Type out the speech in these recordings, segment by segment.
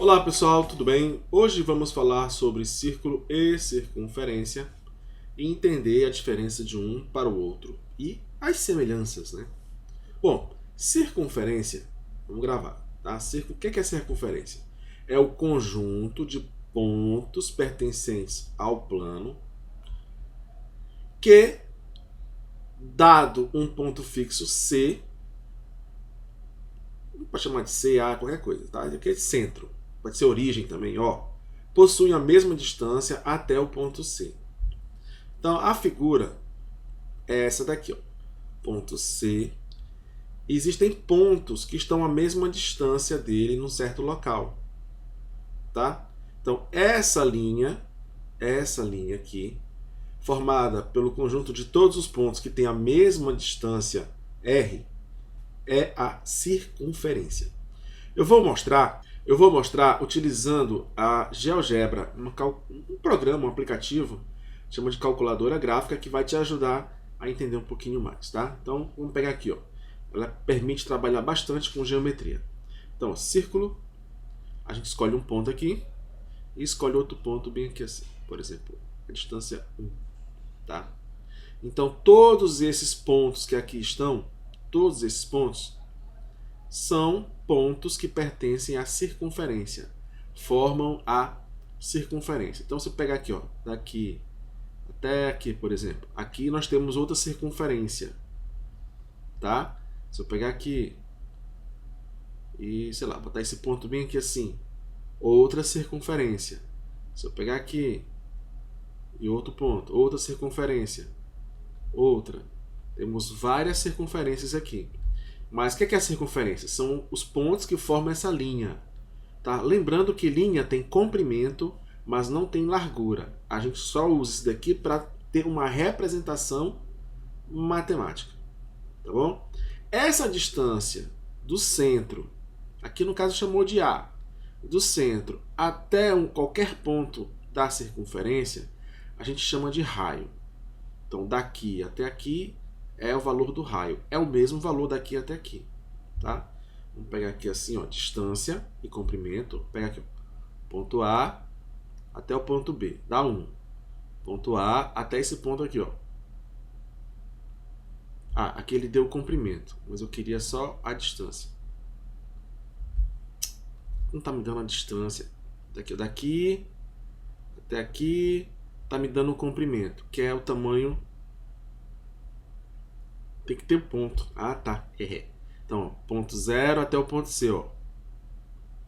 Olá pessoal, tudo bem? Hoje vamos falar sobre círculo e circunferência e entender a diferença de um para o outro e as semelhanças, né? Bom, circunferência, vamos gravar, tá? O que é circunferência? É o conjunto de pontos pertencentes ao plano que, dado um ponto fixo C, pode chamar de C, A, qualquer coisa, tá? Aqui é centro, pode ser origem também, ó. Possuem a mesma distância até o ponto C. Então a figura é essa daqui, ó. Ponto C. Existem pontos que estão à mesma distância dele num certo local, tá? Então essa linha aqui, formada pelo conjunto de todos os pontos que têm a mesma distância R, é a circunferência. Eu vou mostrar utilizando a GeoGebra, um programa, um aplicativo, chama de calculadora gráfica, que vai te ajudar a entender um pouquinho mais, tá? Então, vamos pegar aqui, ó. Ela permite trabalhar bastante com geometria. Então, círculo, a gente escolhe um ponto aqui e escolhe outro ponto bem aqui assim. Por exemplo, a distância 1, tá? Então, todos esses pontos que aqui estão, todos esses pontos são pontos que pertencem à circunferência, formam a circunferência. Então, se eu pegar aqui, ó, daqui até aqui, por exemplo, aqui nós temos outra circunferência, tá? Se eu pegar aqui e, sei lá, botar esse ponto bem aqui assim, outra circunferência. Se eu pegar aqui e outro ponto, outra circunferência, outra. Temos várias circunferências aqui. Mas o que é a circunferência? São os pontos que formam essa linha. Tá? Lembrando que linha tem comprimento, mas não tem largura. A gente só usa isso daqui para ter uma representação matemática. Tá bom? Essa distância do centro, aqui no caso chamou de A, do centro até qualquer ponto da circunferência, a gente chama de raio. Então daqui até aqui é o valor do raio. É o mesmo valor daqui até aqui, tá? Vamos pegar aqui assim, ó, distância e comprimento. Pega aqui, ó, ponto A até o ponto B, dá 1. Ponto A até esse ponto aqui, ó. Ah, aqui ele deu o comprimento, mas eu queria só a distância. Não tá me dando a distância. Daqui até aqui tá me dando o comprimento, que é o tamanho. Tem que ter um ponto. Ah, tá. Então, ó, ponto 0 até o ponto C, ó.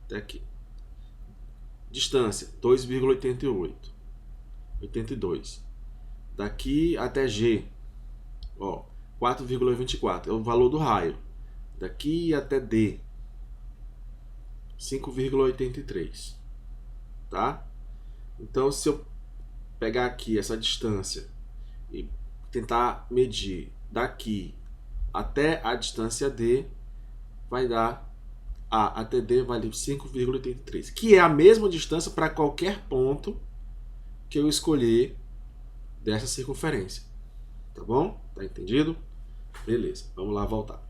Até aqui. Distância, 2,88. 82. Daqui até G, ó, 4,24. É o valor do raio. Daqui até D, 5,83. Tá? Então, se eu pegar aqui essa distância e tentar medir daqui até a distância D, vai dar A até D vale 5,83, que é a mesma distância para qualquer ponto que eu escolher dessa circunferência. Tá bom? Tá entendido? Beleza, vamos lá voltar.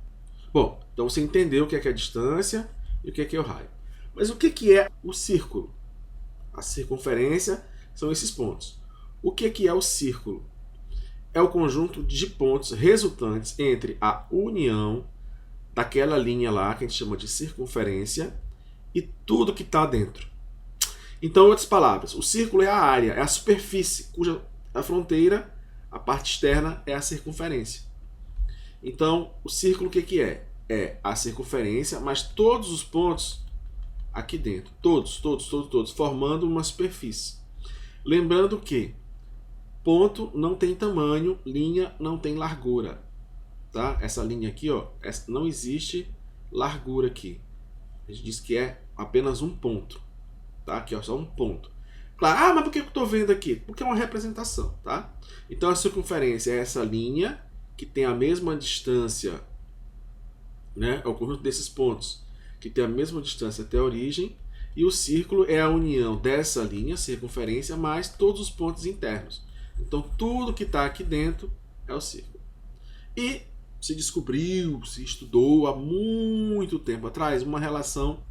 Bom, então você entendeu o que é a distância e o que é o raio. Mas o que é o círculo? A circunferência são esses pontos. O que é o círculo? É o conjunto de pontos resultantes entre a união daquela linha lá, que a gente chama de circunferência, e tudo que está dentro. Então, em outras palavras, o círculo é a área, é a superfície, cuja a fronteira, a parte externa, é a circunferência. Então, o círculo o que é? É a circunferência, mas todos os pontos aqui dentro, todos, formando uma superfície. Lembrando que ponto não tem tamanho, linha não tem largura, tá? Essa linha aqui, ó, não existe largura aqui. A gente diz que é apenas um ponto, tá? Aqui, ó, só um ponto. Claro, mas por que eu estou vendo aqui? Porque é uma representação, tá? Então a circunferência é essa linha que tem a mesma distância, né? É o conjunto desses pontos que tem a mesma distância até a origem, e o círculo é a união dessa linha, circunferência, mais todos os pontos internos. Então tudo que está aqui dentro é o círculo. E se descobriu, se estudou há muito tempo atrás uma relação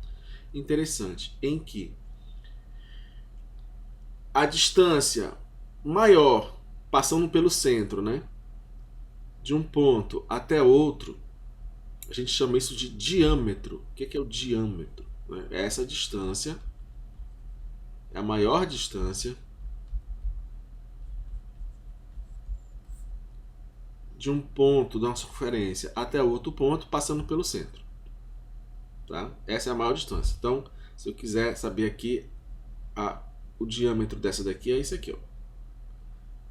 interessante, em que a distância maior, passando pelo centro, né, de um ponto até outro, a gente chama isso de diâmetro. O que é o diâmetro? É essa distância, é a maior distância de um ponto da circunferência até outro ponto, passando pelo centro. Tá? Essa é a maior distância. Então, se eu quiser saber aqui, o diâmetro dessa daqui é esse aqui, ó,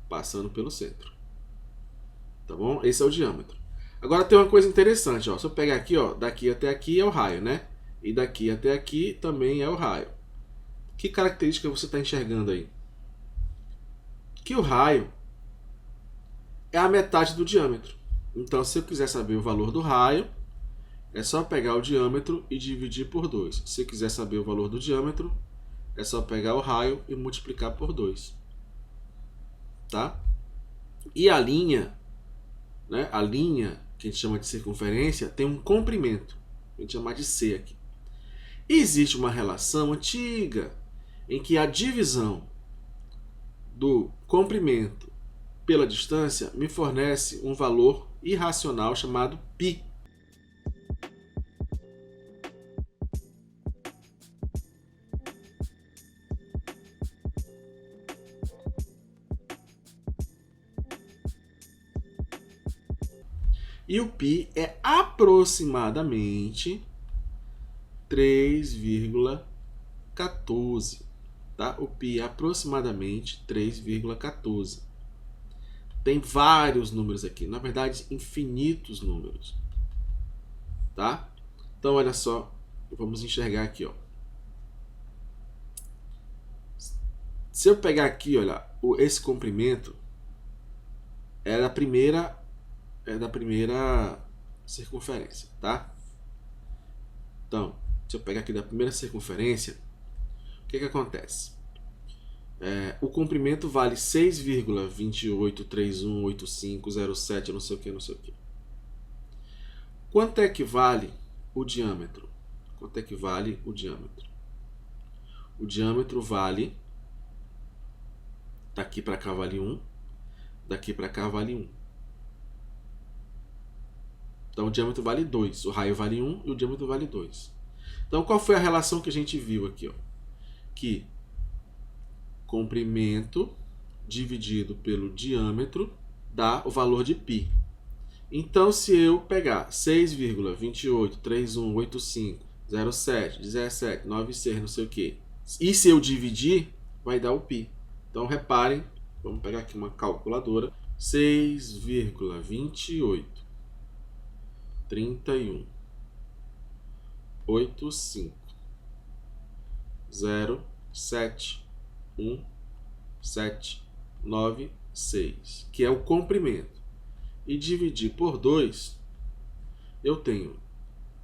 passando pelo centro. Tá bom? Esse é o diâmetro. Agora tem uma coisa interessante, ó. Se eu pegar aqui, ó, daqui até aqui é o raio, né? E daqui até aqui também é o raio. Que característica você está enxergando aí? Que o raio é a metade do diâmetro. Então, se eu quiser saber o valor do raio, é só pegar o diâmetro e dividir por 2. Se eu quiser saber o valor do diâmetro, é só pegar o raio e multiplicar por 2. Tá? E a linha, né, a linha que a gente chama de circunferência, tem um comprimento. A gente chama de C aqui. E existe uma relação antiga em que a divisão do comprimento pela distância me fornece um valor irracional chamado π. E o π é aproximadamente 3,14. Tá? O π é aproximadamente 3,14. Tem vários números aqui, na verdade, infinitos números. Tá? Então, olha só, vamos enxergar aqui, ó. Se eu pegar aqui, olha, esse comprimento é da primeira circunferência, tá? Então, se eu pegar aqui da primeira circunferência, o que acontece? O comprimento vale 6,28318507, não sei o que, não sei o que. Quanto é que vale o diâmetro? Quanto é que vale o diâmetro? O diâmetro vale, daqui para cá vale 1, daqui para cá vale 1. Então o diâmetro vale 2, o raio vale 1 e o diâmetro vale 2. Então qual foi a relação que a gente viu aqui? Ó? Que comprimento dividido pelo diâmetro dá o valor de π. Então se eu pegar 6,283185071796 não sei o que, e se eu dividir, vai dar o π. Então reparem, vamos pegar aqui uma calculadora, 6,2831850796, que é o comprimento, e dividir por 2, eu tenho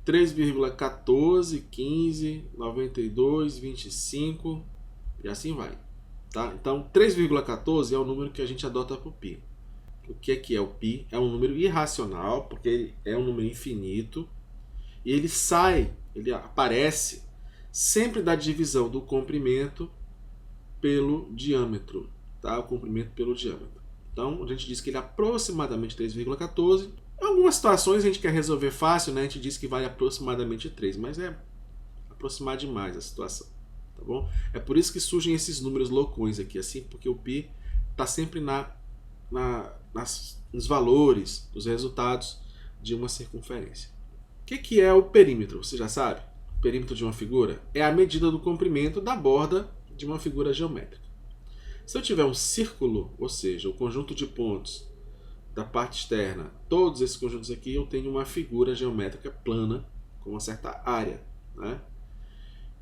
3,14159225 e assim vai. Tá? Então 3,14 é o número que a gente adota para o π. O que é o π? É um número irracional, porque ele é um número infinito, e ele aparece sempre da divisão do comprimento pelo diâmetro, tá? O comprimento pelo diâmetro. Então a gente diz que ele é aproximadamente 3,14. Em algumas situações a gente quer resolver fácil, né? A gente diz que vale aproximadamente 3, mas é aproximar demais a situação, tá bom? É por isso que surgem esses números loucões aqui, assim, porque o π está sempre nos valores, dos resultados de uma circunferência. O que é o perímetro? Você já sabe? O perímetro de uma figura é a medida do comprimento da borda de uma figura geométrica. Se eu tiver um círculo, ou seja, o conjunto de pontos da parte externa, todos esses conjuntos aqui, eu tenho uma figura geométrica plana com uma certa área, né?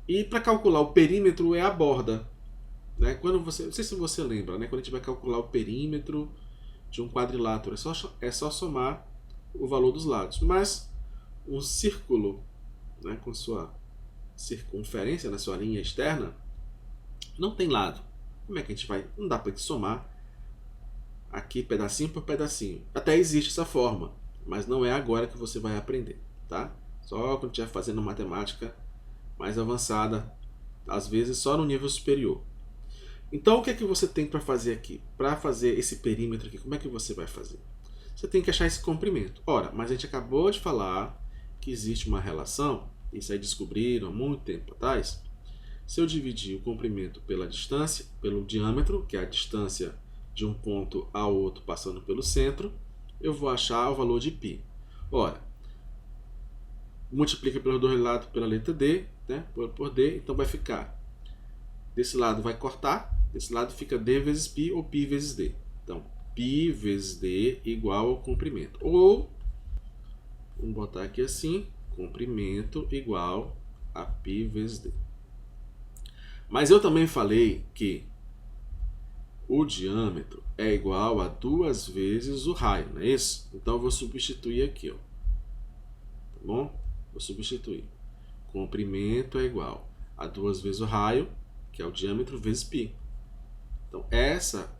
E para calcular o perímetro é a borda, né? Quando não sei se você lembra, né? Quando a gente vai calcular o perímetro de um quadrilátero, é só somar o valor dos lados. Mas um círculo, né, com sua circunferência, na sua linha externa, não tem lado. Como é que a gente vai? Não dá para gente somar aqui pedacinho por pedacinho. Até existe essa forma, mas não é agora que você vai aprender, tá? Só quando estiver fazendo matemática mais avançada, às vezes só no nível superior. Então o que é que você tem para fazer aqui? Para fazer esse perímetro aqui, como é que você vai fazer? Você tem que achar esse comprimento. Ora, mas a gente acabou de falar que existe uma relação, isso aí descobriram há muito tempo atrás. Se eu dividir o comprimento pela distância, pelo diâmetro, que é a distância de um ponto ao outro passando pelo centro, eu vou achar o valor de π. Ora, multiplica pelos dois lados pela letra D, né, por D, então vai ficar, desse lado vai cortar, desse lado fica D vezes π ou π vezes D. Então, π vezes D igual ao comprimento. Ou, vamos botar aqui assim, comprimento igual a π vezes D. Mas eu também falei que o diâmetro é igual a 2 vezes o raio, não é isso? Então eu vou substituir aqui, ó. Tá bom? Vou substituir. Comprimento é igual a 2 vezes o raio, que é o diâmetro, vezes π. Então essa,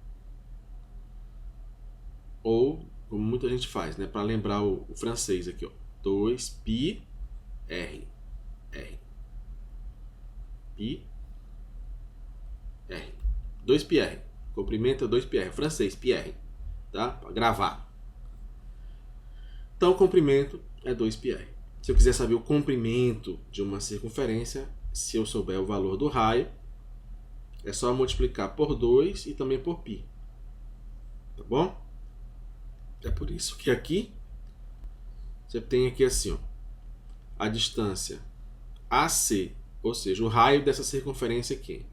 ou como muita gente faz, né, para lembrar o francês aqui, ó, 2πr. R. Π. R. 2πr. Comprimento é 2πr. Francês, πr. Tá? Para gravar. Então, o comprimento é 2πr. Se eu quiser saber o comprimento de uma circunferência, se eu souber o valor do raio, é só multiplicar por 2 e também por π. Tá bom? É por isso que aqui você tem aqui assim, ó, a distância AC, ou seja, o raio dessa circunferência aqui.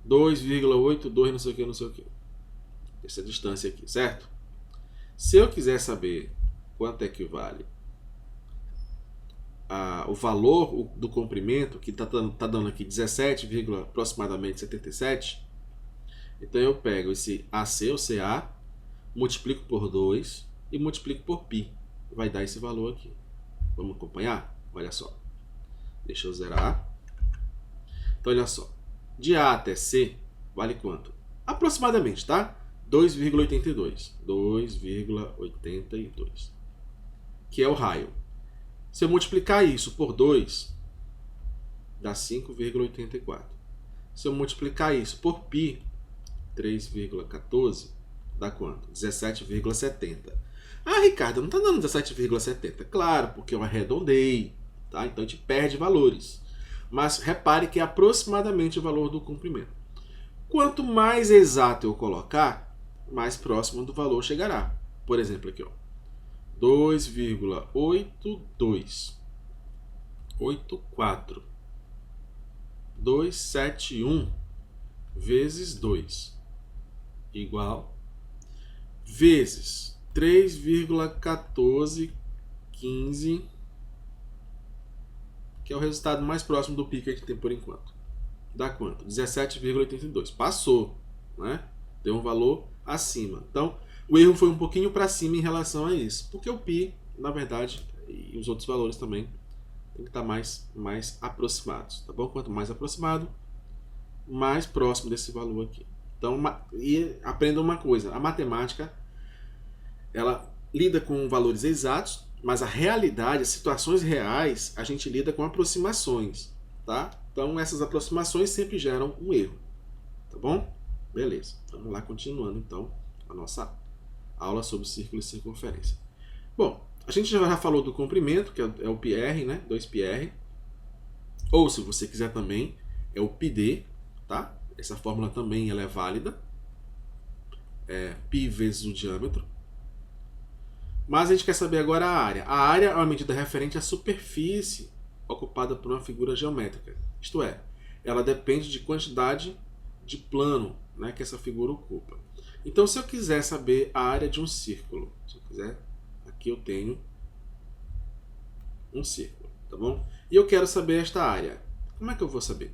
2,82 não sei o que. Essa distância aqui, certo? Se eu quiser saber quanto é que vale o valor do comprimento, que está dando aqui 17, aproximadamente 77, então eu pego esse AC, ou CA, multiplico por 2 e multiplico por π. Vai dar esse valor aqui. Vamos acompanhar? Olha só. Deixa eu zerar. Então, olha só. De A até C, vale quanto? Aproximadamente, tá? 2,82. 2,82. Que é o raio. Se eu multiplicar isso por 2, dá 5,84. Se eu multiplicar isso por π, 3,14, dá quanto? 17,70. Ah, Ricardo, não está dando 17,70. Claro, porque eu arredondei, tá? Então a gente perde valores. Mas repare que é aproximadamente o valor do comprimento. Quanto mais exato eu colocar, mais próximo do valor chegará. Por exemplo, aqui, ó, 2,8284 271 vezes 2 igual vezes 3,1415, que é o resultado mais próximo do π que a gente tem por enquanto. Dá quanto? 17,82. Passou, né? Deu um valor acima. Então, o erro foi um pouquinho para cima em relação a isso, porque o π, na verdade, e os outros valores também, tem que estar mais aproximados, tá bom? Quanto mais aproximado, mais próximo desse valor aqui. Então, e aprenda uma coisa, a matemática, ela lida com valores exatos, mas a realidade, as situações reais, a gente lida com aproximações, tá? Então, essas aproximações sempre geram um erro, tá bom? Beleza, vamos lá, continuando então a nossa aula sobre círculo e circunferência. Bom, a gente já falou do comprimento, que é o πr, né? 2πr. Ou, se você quiser também, é o πd, tá? Essa fórmula também ela é válida. É π vezes o diâmetro. Mas a gente quer saber agora a área. A área é uma medida referente à superfície ocupada por uma figura geométrica. Isto é, ela depende de quantidade de plano, né, que essa figura ocupa. Então, se eu quiser saber a área de um círculo, se eu quiser, aqui eu tenho um círculo, tá bom? E eu quero saber esta área. Como é que eu vou saber?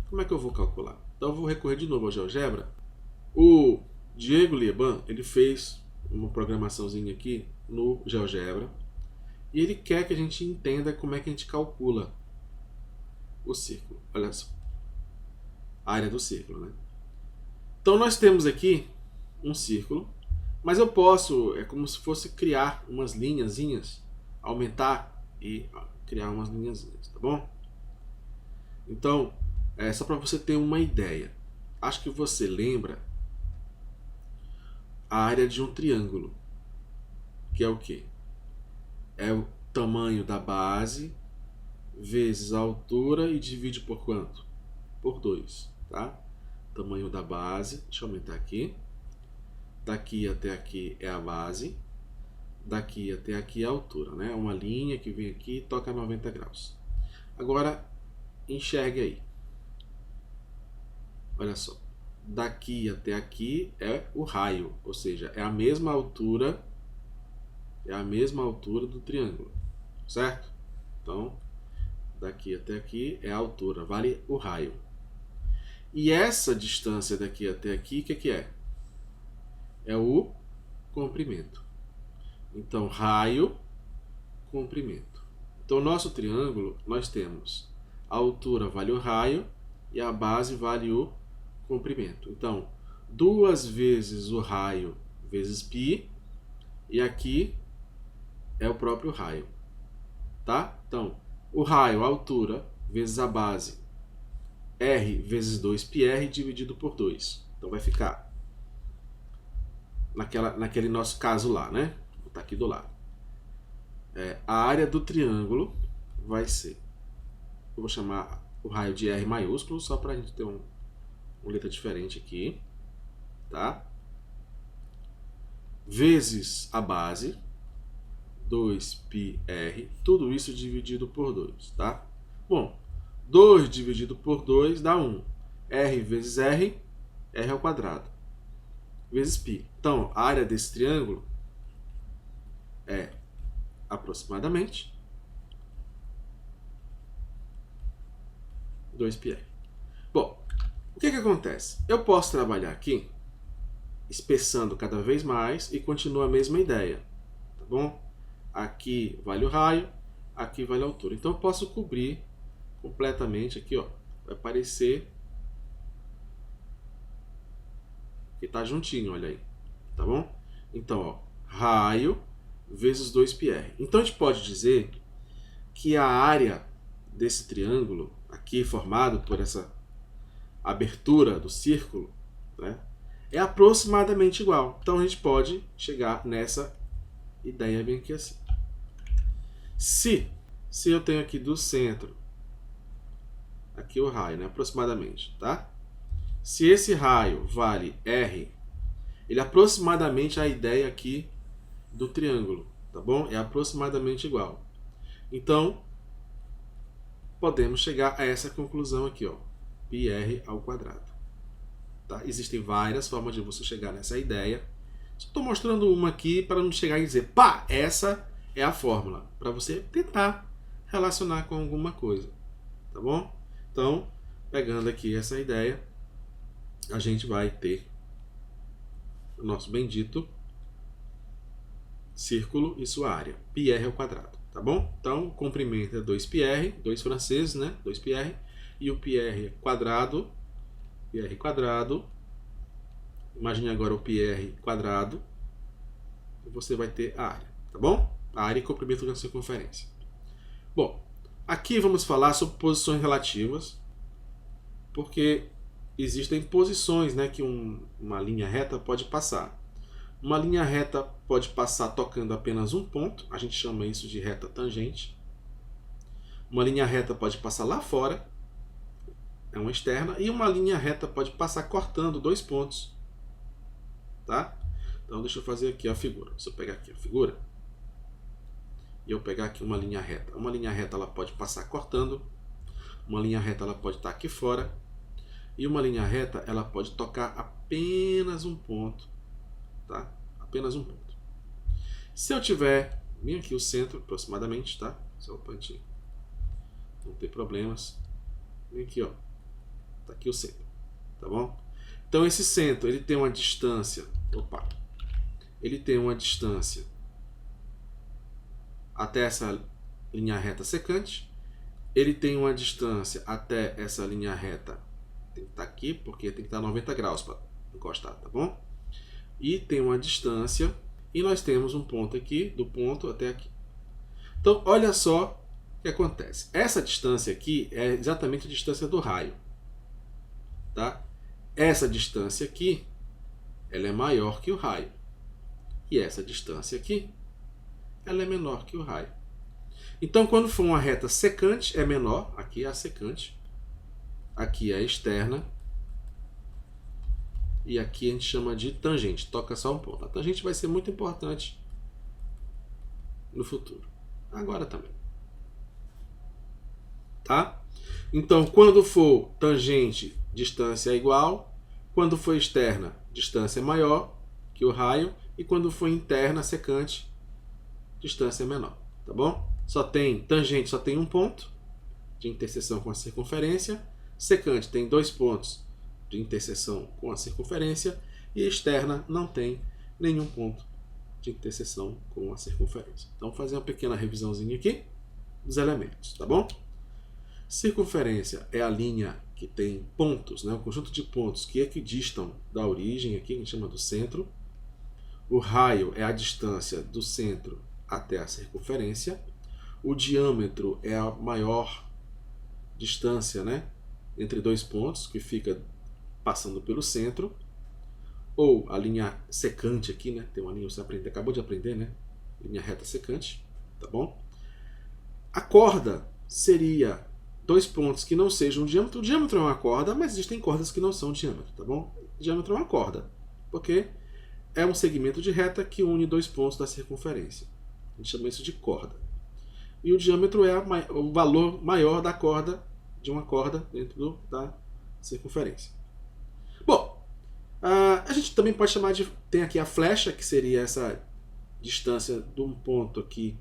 Como é que eu vou calcular? Então, eu vou recorrer de novo ao GeoGebra. O Diego Lieban, ele fez uma programaçãozinha aqui no GeoGebra e ele quer que a gente entenda como é que a gente calcula o círculo. Olha só, a área do círculo, né? Então nós temos aqui um círculo, mas eu posso, é como se fosse criar umas linhazinhas, aumentar e criar umas linhazinhas, tá bom? Então, só para você ter uma ideia. Acho que você lembra a área de um triângulo, que é o quê? É o tamanho da base vezes a altura e divide por quanto? Por 2, tá? Tamanho da base, deixa eu aumentar aqui. Daqui até aqui é a base, daqui até aqui é a altura, né? Uma linha que vem aqui e toca 90 graus. Agora, enxergue aí. Olha só. Daqui até aqui é o raio, ou seja, é a mesma altura do triângulo, certo? Então, daqui até aqui é a altura, vale o raio. E essa distância daqui até aqui, o que é? É o comprimento. Então, raio, comprimento. Então, nosso triângulo, nós temos a altura vale o raio e a base vale o comprimento. Então, 2 vezes o raio vezes π, e aqui é o próprio raio, tá? Então, o raio, a altura, vezes a base, r vezes 2πr dividido por 2. Então, vai ficar naquele nosso caso lá, né? Vou botar aqui do lado. A área do triângulo vai ser, eu vou chamar o raio de R maiúsculo, só para a gente ter uma letra diferente aqui, tá? Vezes a base, 2πr, tudo isso dividido por 2, tá? Bom, 2 dividido por 2 dá 1. R vezes R, R ao quadrado, vezes π. Então, a área desse triângulo é aproximadamente 2πr. Bom, o que acontece? Eu posso trabalhar aqui espessando cada vez mais e continua a mesma ideia, tá bom? Aqui vale o raio, aqui vale a altura. Então eu posso cobrir completamente aqui, ó. Vai parecer que tá juntinho, olha aí, tá bom? Então, ó, raio vezes 2πr. Então a gente pode dizer que a área desse triângulo aqui formado por essa abertura do círculo, né, é aproximadamente igual. Então a gente pode chegar nessa ideia bem aqui assim. Se eu tenho aqui do centro, aqui o raio, né, aproximadamente, tá? Se esse raio vale R, ele é aproximadamente a ideia aqui do triângulo, tá bom? É aproximadamente igual. Então, podemos chegar a essa conclusão aqui, ó, πr ao quadrado. Tá? Existem várias formas de você chegar nessa ideia. Estou mostrando uma aqui para não chegar e dizer, pá, essa é a fórmula, para você tentar relacionar com alguma coisa, tá bom? Então, pegando aqui essa ideia, a gente vai ter o nosso bendito círculo e sua área, πr ao quadrado, tá bom? Então, o comprimento é 2πr, 2 franceses, né? 2πr, e o πr quadrado, imagine agora o πr quadrado, e você vai ter a área, tá bom? A área e comprimento da circunferência. Bom, aqui vamos falar sobre posições relativas, porque existem posições, né, que uma linha reta pode passar. Uma linha reta pode passar tocando apenas um ponto, a gente chama isso de reta tangente. Uma linha reta pode passar lá fora, é uma externa, e uma linha reta pode passar cortando 2 pontos, tá? Então deixa eu fazer aqui a figura. Se eu pegar aqui a figura e eu pegar aqui uma linha reta ela pode passar cortando, uma linha reta ela pode estar aqui fora, e uma linha reta ela pode tocar apenas um ponto, tá? Apenas um ponto. Se eu tiver bem aqui o centro aproximadamente, tá? Só para a gente não ter problemas, vem aqui, ó, tá aqui o centro, tá bom? Então esse centro ele tem uma distância, ele tem uma distância até essa linha reta secante, ele tem uma distância até essa linha reta, tem que estar aqui porque tem que estar 90 graus para encostar, tá bom? E tem uma distância, e nós temos um ponto aqui, do ponto até aqui. Então olha só que acontece? Essa distância aqui é exatamente a distância do raio. Tá? Essa distância aqui, ela é maior que o raio. E essa distância aqui, ela é menor que o raio. Então, quando for uma reta secante, é menor. Aqui é a secante. Aqui é a externa. E aqui a gente chama de tangente. Toca só um ponto. A tangente vai ser muito importante no futuro. Agora também. Tá? Então, quando for tangente, distância é igual. Quando for externa, distância é maior que o raio. E quando for interna, secante, distância é menor. Tá bom? Tangente só tem um ponto de interseção com a circunferência. Secante tem 2 pontos de interseção com a circunferência. E externa não tem nenhum ponto de interseção com a circunferência. Então, vou fazer uma pequena revisãozinha aqui dos elementos, tá bom? Circunferência é a linha que tem pontos, né? Um conjunto de pontos que equidistam da origem, aqui a gente chama do centro. O raio é a distância do centro até a circunferência. O diâmetro é a maior distância, né, entre 2 pontos, que fica passando pelo centro. Ou a linha secante aqui, né? Tem uma linha que você acabou de aprender, né? Linha reta secante, tá bom? A corda seria 2 pontos que não sejam o diâmetro. O diâmetro é uma corda, mas existem cordas que não são diâmetro, tá bom? O diâmetro é uma corda, porque é um segmento de reta que une 2 pontos da circunferência. A gente chama isso de corda. E o diâmetro é o valor maior da corda, de uma corda dentro da circunferência. Bom, a gente também pode chamar de... Tem aqui a flecha, que seria essa distância de um ponto aqui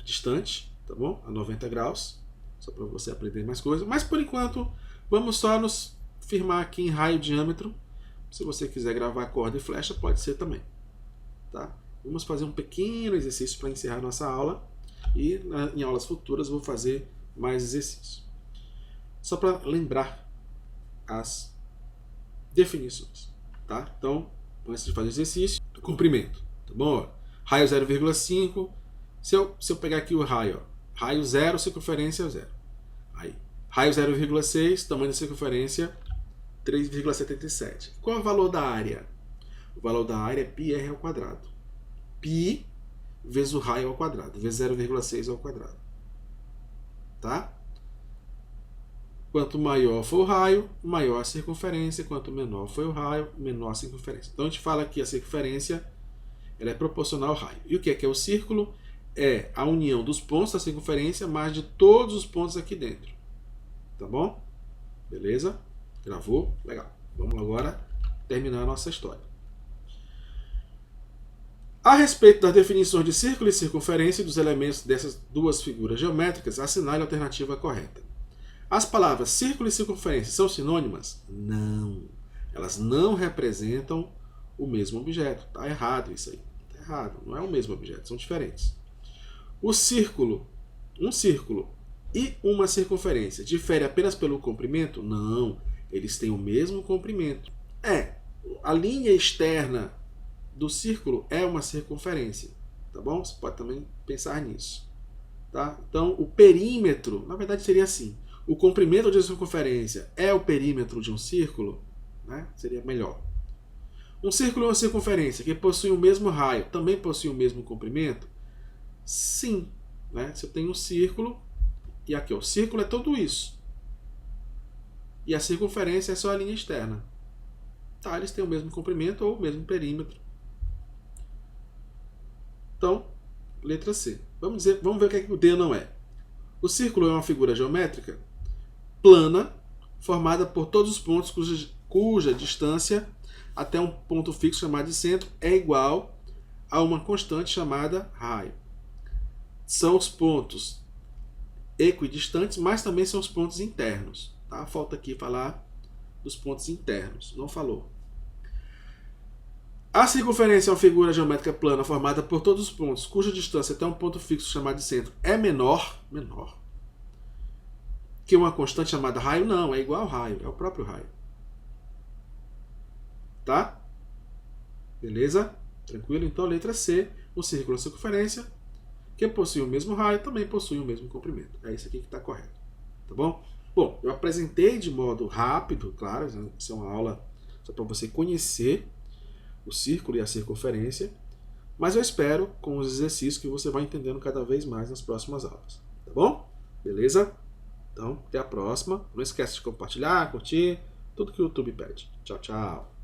distante, tá bom? A 90 graus, só para você aprender mais coisas. Mas por enquanto, vamos só nos firmar aqui em raio e diâmetro. Se você quiser gravar corda e flecha, pode ser também. Tá? Vamos fazer um pequeno exercício para encerrar nossa aula. E em aulas futuras vou fazer mais exercícios. Só para lembrar as definições. Tá? Então, antes de fazer o exercício, comprimento. Tá bom? Raio 0,5. Se eu pegar aqui o raio, ó, raio 0, circunferência 0. Aí, raio 0,6, tamanho da circunferência 3,77. Qual é o valor da área? O valor da área é πr ao quadrado. Π vezes o raio ao quadrado, vezes 0,6 ao quadrado. Tá? Quanto maior for o raio, maior a circunferência. Quanto menor for o raio, menor a circunferência. Então a gente fala que a circunferência ela é proporcional ao raio. E o que é o círculo? É a união dos pontos da circunferência mais de todos os pontos aqui dentro. Tá bom? Beleza? Gravou? Legal. Vamos agora terminar a nossa história. A respeito das definições de círculo e circunferência e dos elementos dessas duas figuras geométricas, assinale a alternativa correta. As palavras círculo e circunferência são sinônimas? Não. Elas não representam o mesmo objeto. Está errado isso aí. Está errado. Não é o mesmo objeto, são diferentes. Um círculo e uma circunferência diferem apenas pelo comprimento? Não. Eles têm o mesmo comprimento. A linha externa do círculo é uma circunferência. Tá bom? Você pode também pensar nisso. Tá? Então, o perímetro, na verdade seria assim. O comprimento de uma circunferência é o perímetro de um círculo? Né? Seria melhor. Um círculo e uma circunferência que possuem o mesmo raio também possuem o mesmo comprimento? Sim. Né? Se eu tenho um círculo, e aqui o círculo é tudo isso. E a circunferência é só a linha externa. Tá, eles têm o mesmo comprimento ou o mesmo perímetro. Então, letra C. Vamos ver o que é que o D não é. O círculo é uma figura geométrica plana, formada por todos os pontos cuja distância até um ponto fixo chamado de centro é igual a uma constante chamada raio. São os pontos equidistantes, mas também são os pontos internos. Tá? Falta aqui falar dos pontos internos. Não falou. A circunferência é uma figura geométrica plana formada por todos os pontos cuja distância até um ponto fixo chamado de centro é menor que uma constante chamada raio. Não, é igual ao raio, é o próprio raio. Tá? Beleza? Tranquilo? Então, letra C, um círculo e uma circunferência que possui o mesmo raio também possui o mesmo comprimento. É isso aqui que está correto. Tá bom? Bom, eu apresentei de modo rápido, claro, isso é uma aula só para você conhecer o círculo e a circunferência, mas eu espero, com os exercícios, que você vai entendendo cada vez mais nas próximas aulas. Tá bom? Beleza? Então, até a próxima. Não esquece de compartilhar, curtir, tudo que o YouTube pede. Tchau, tchau.